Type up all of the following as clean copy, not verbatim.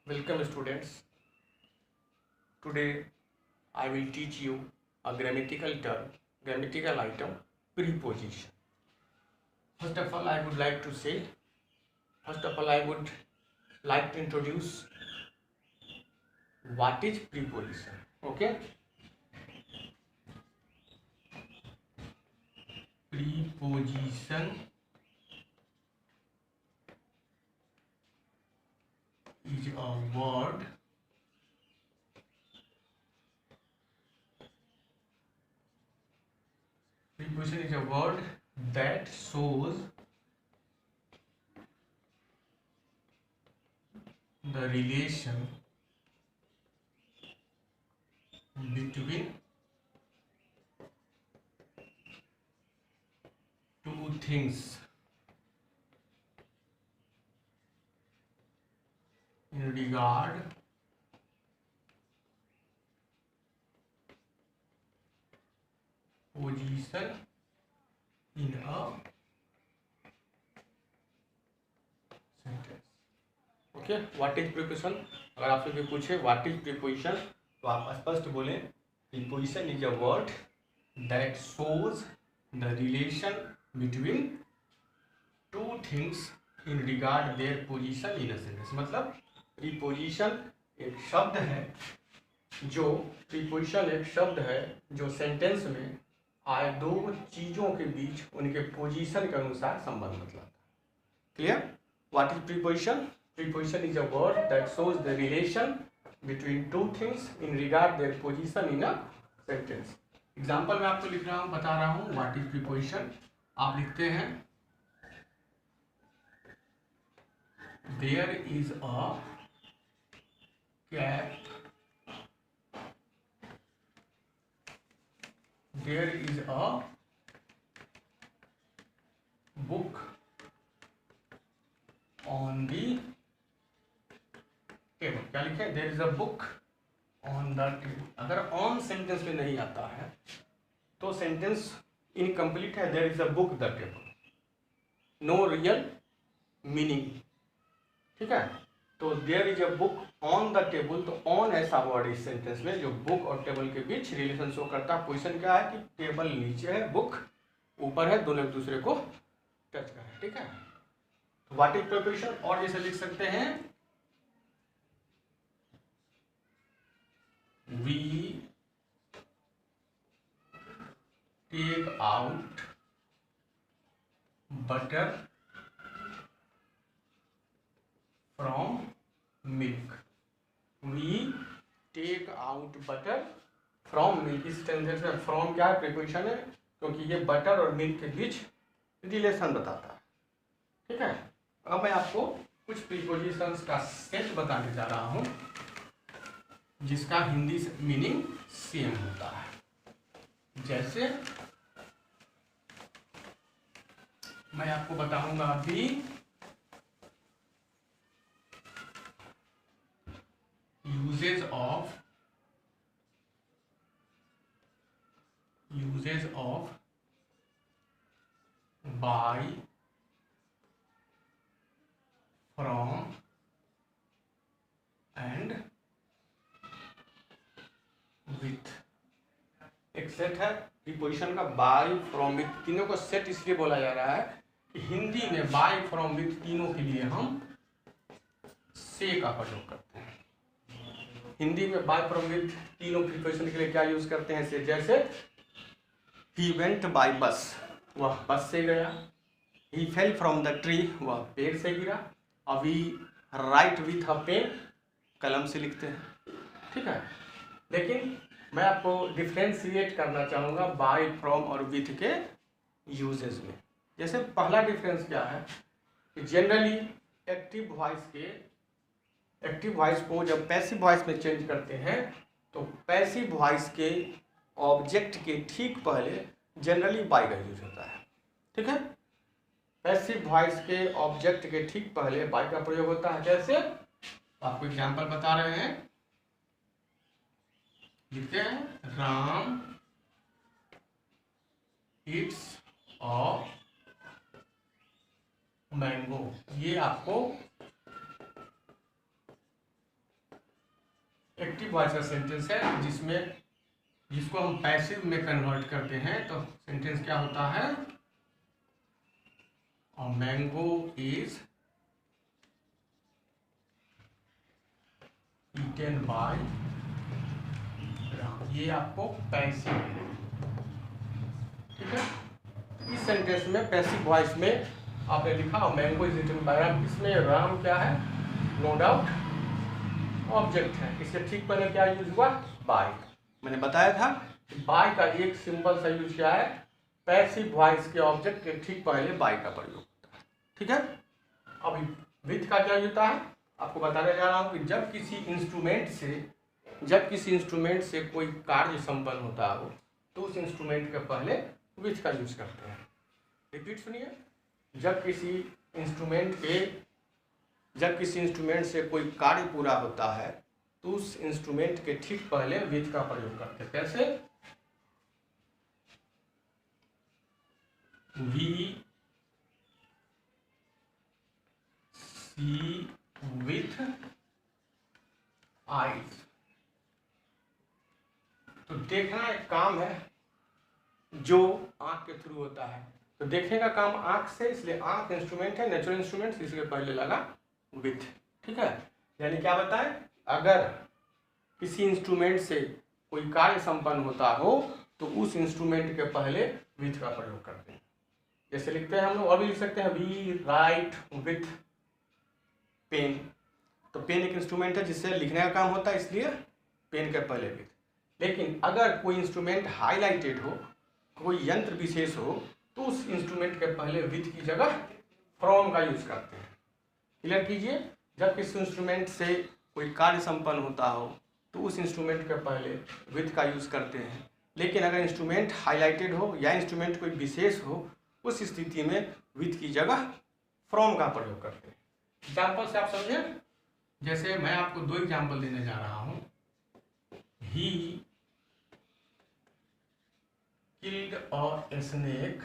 Welcome students. Today I will teach you a grammatical term, grammatical item, preposition. First of all, I would like to introduce what is preposition. Okay? Preposition is a word that shows the relation between two things in regard position in a sentence. Okay, what is preposition? अगर आपसे भी पूछे what is preposition तो आप स्पष्ट बोलें preposition is a word that shows the relation between two things in regard their position in a sentence. मतलब preposition एक शब्द है जो सेंटेंस में आए दो चीजों के बीच उनके पोजीशन के अनुसार संबंध बतलाता है। Clear? What is preposition? Preposition is a word that shows the relation between two things in regard their position in a sentence. Example में आपको लिख रहा हूं, बता रहा हूं व्हाट इज प्रीपोजिशन। आप लिखते हैं there is a cat, there is a book on the table. क्या लिखे? There is a book on the table. अगर ऑन सेंटेंस में नहीं आता है तो सेंटेंस इनकम्प्लीट है। There is a book the table, no real meaning. ठीक है, तो there is a book on the table, तो ऑन ऐसा वर्ड इस सेंटेंस में जो बुक और टेबल के बीच रिलेशन शो करता है। पोजीशन क्या है कि टेबल नीचे है, बुक ऊपर है, दोनों एक दूसरे को टच कर रहे हैं। ठीक है, व्हाट इज प्रीपोजिशन? और जैसे लिख सकते हैं we take out butter from milk. We take out butter from milk। इस सेंटेंस में फ्रॉम क्या है? प्रीपोजिशन है, क्योंकि ये बटर और मिल्क के बीच रिलेशन बताता है। ठीक है, अब मैं आपको कुछ प्रीपोजिशंस का सेट बताने जा रहा हूं जिसका हिंदी से मीनिंग सेम होता है। जैसे मैं आपको बताऊंगा अभी usages of by, from and with. एक सेट है प्रीपोजिशन का, बाय, फ्रॉम, विथ। तीनों को सेट इसलिए बोला जा रहा है कि हिंदी में बाय, फ्रॉम, विथ तीनों के लिए हम से का प्रयोग करते हैं। हिंदी में बाय, फ्रॉम, विथ तीनों प्रीपोजिशन के लिए क्या यूज करते हैं? से। जैसे ही वेंट बाय बस, वह बस से गया। ही फेल फ्रॉम द ट्री, वह पेड़ से गिरा। अभी राइट विथ अ पेन, कलम से लिखते हैं। ठीक है, लेकिन मैं आपको डिफ्रेंशिएट करना चाहूँगा बाय, फ्रॉम और विथ के यूजेस में। जैसे पहला डिफरेंस क्या है कि जनरली एक्टिव वॉइस को जब पैसिव वॉइस में चेंज करते हैं तो पैसिव वॉइस के ऑब्जेक्ट के ठीक पहले जनरली बाय का यूज होता है। ठीक है, पैसिव वॉइस के ऑब्जेक्ट के ठीक पहले बाय का प्रयोग होता है। जैसे आपको एग्जांपल बता रहे हैं, लिखते हैं राम इट्स अ मैंगो। ये आपको एक्टिव वॉइस का सेंटेंस है जिसको हम पैसिव में कन्वर्ट करते हैं, तो सेंटेंस क्या होता है? Mango is eaten by Ram, ये आपको पैसिव है, ठीक है। इस सेंटेंस में पैसिव वॉइस में आपने लिखा mango is eaten by Ram, इसमें राम क्या है? नो डाउट ऑब्जेक्ट है। इसके ठीक पहले क्या यूज हुआ? बाय। मैंने बताया था कि बाय का एक सिंपल सा यूज क्या है? पैसिव वॉइस के ऑब्जेक्ट के ठीक पहले बाय का प्रयोग होता है, ठीक है। अभी विथ का क्या होता है आपको बताने जा रहा हूं कि जब किसी इंस्ट्रूमेंट से कोई कार्य संपन्न होता हो तो उस इंस्ट्रूमेंट के पहले विथ का यूज करते हैं। रिपीट सुनिए, जब किसी इंस्ट्रूमेंट से कोई कार्य पूरा होता है तो उस इंस्ट्रूमेंट के ठीक पहले विथ का प्रयोग करते हैं। कैसे? We see with eyes. तो देखना एक काम है जो आंख के थ्रू होता है, तो देखने का काम आंख से, इसलिए आंख इंस्ट्रूमेंट है, नेचुरल इंस्ट्रूमेंट, इसलिए पहले लगा विथ, ठीक है। यानी क्या बताएं? अगर किसी इंस्ट्रूमेंट से कोई कार्य संपन्न होता हो तो उस इंस्ट्रूमेंट के पहले विथ का प्रयोग करते हैं। जैसे लिखते हैं हम लोग, और भी लिख सकते हैं, वी राइट विथ पेन। तो पेन एक इंस्ट्रूमेंट है जिससे लिखने का काम होता है, इसलिए पेन के पहले विथ। लेकिन अगर कोई इंस्ट्रूमेंट हाईलाइटेड हो, कोई यंत्र विशेष हो, तो उस इंस्ट्रूमेंट के पहले विथ की जगह फ्रॉम का यूज करते हैं। क्लियर कीजिए, जब किसी इंस्ट्रूमेंट से कोई कार्य संपन्न होता हो तो उस इंस्ट्रूमेंट के पहले विथ का यूज करते हैं। लेकिन अगर इंस्ट्रूमेंट हाईलाइटेड हो या इंस्ट्रूमेंट कोई विशेष हो, उस स्थिति में विथ की जगह फ्रॉम का प्रयोग करते हैं। एग्जाम्पल से आप समझे? जैसे मैं आपको दो एग्जाम्पल देने जा रहा हूं। He killed a snake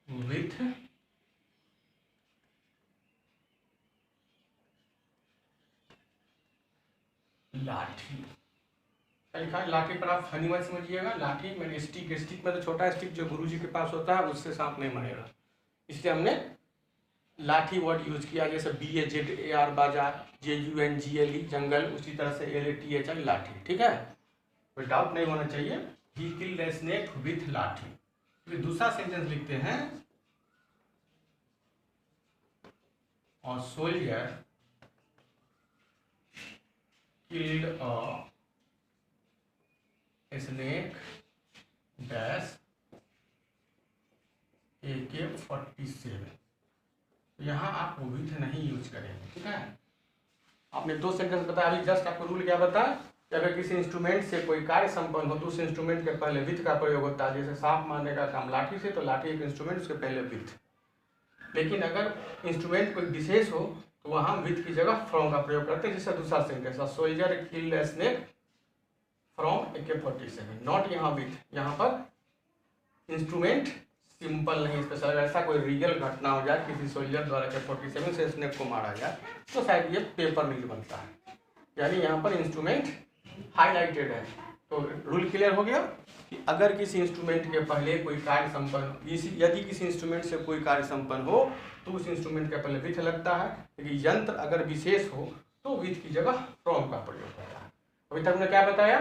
with लाठी। लिखा है लाठी पर, आप फनी मत समझिएगा। लाठी मैंने स्टिक में तो छोटा स्टिक जो गुरुजी के पास होता है उससे सांप नहीं मरेगा, इसलिए हमने लाठी वर्ड यूज किया। जैसे BAZAR बाजार, JUNGLE जंगल, उसी तरह से LATHI लाठी, ठीक है। कोई डाउट नहीं होना चाहिए। He killed a snake with लाठी। फिर दूसरा सेंटेंस लिखते हैं, और soldier killed a snake dash AK-47। यहाँ आप विथ नहीं यूज करेंगे, ठीक है। आपने दो सेंटेंस बताया, अभी जस्ट आपको रूल क्या बताया कि अगर किसी इंस्ट्रूमेंट से कोई कार्य संपन्न हो तो उस इंस्ट्रूमेंट के पहले विथ का प्रयोग होता है। जैसे सांप मारने का काम लाठी से, तो लाठी एक इंस्ट्रूमेंट, उसके पहले विथ। लेकिन अगर इंस्ट्रूमेंट कोई विशेष हो तो वहाँ विथ की जगह फ्रॉम का प्रयोग करते हैं। जैसे दूसरा sentence, soldier killed a snake from AK-47, not यहाँ विथ। यहाँ पर इंस्ट्रूमेंट सिंपल नहीं स्पेशल, ऐसा कोई रियल घटना हो जाए किसी सोल्जर द्वारा AK-47 से स्नेक को मारा जाए तो शायद ये पेपर मिल बनता है। यानी यहाँ पर इंस्ट्रूमेंट हाईलाइटेड है। तो रूल क्लियर हो गया कि अगर किसी इंस्ट्रूमेंट के पहले कोई कार्य संपन्न, यदि किसी इंस्ट्रूमेंट से कोई कार्य संपन्न हो तो उस इंस्ट्रूमेंट के पहले विथ लगता है। लेकिन यंत्र अगर विशेष हो तो विथ की जगह फ्रॉम का प्रयोग होता है। अभी तक हमने क्या बताया?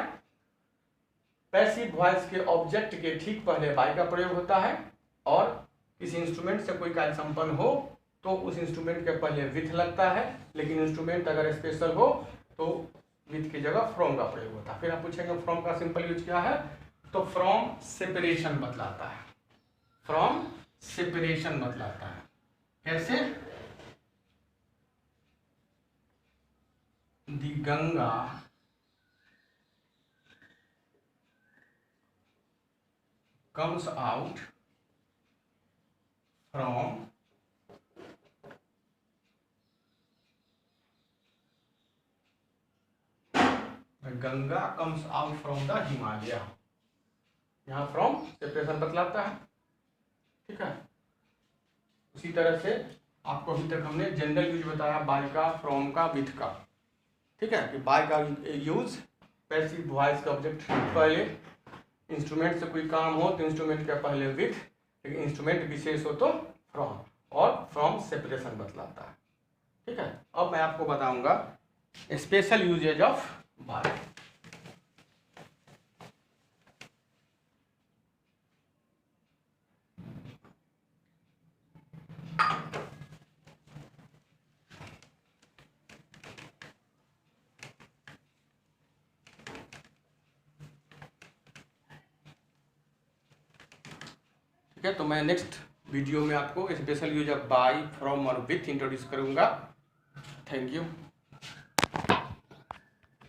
पैसिव वॉइस के ऑब्जेक्ट के ठीक पहले बाय का प्रयोग होता है, और किसी इंस्ट्रूमेंट से कोई कार्य संपन्न हो तो उस इंस्ट्रूमेंट के पहले विथ लगता है। लेकिन इंस्ट्रूमेंट अगर स्पेशल हो तो विथ की जगह फ्रॉम का प्रयोग होता है। फिर आप पूछेंगे फ्रॉम का सिंपल यूज क्या है? तो फ्रॉम सेपरेशन बतलाता है। फ्रॉम सेपरेशन बतलाता है। कैसे? दी Ganga comes out from Ganga comes out from the Himalaya. यहाँ फ्रॉम सेपरेशन बतलाता है, ठीक है। उसी तरह से आपको अभी तक हमने जनरल यूज बताया बाय का, फ्रॉम का, विथ का, ठीक है, कि बाय का यूज पैसिव वॉइस का ऑब्जेक्ट पहले, इंस्ट्रूमेंट से कोई काम हो तो इंस्ट्रूमेंट के पहले विथ, लेकिन इंस्ट्रूमेंट विशेष हो तो फ्रॉम, और फ्रॉम सेपरेशन बतलाता है, ठीक है। अब मैं आपको बताऊंगा स्पेशल यूजेज ऑफ बाय। ठीक है, तो मैं नेक्स्ट वीडियो में आपको special use of by, from और विथ इंट्रोड्यूस करूंगा। Thank you.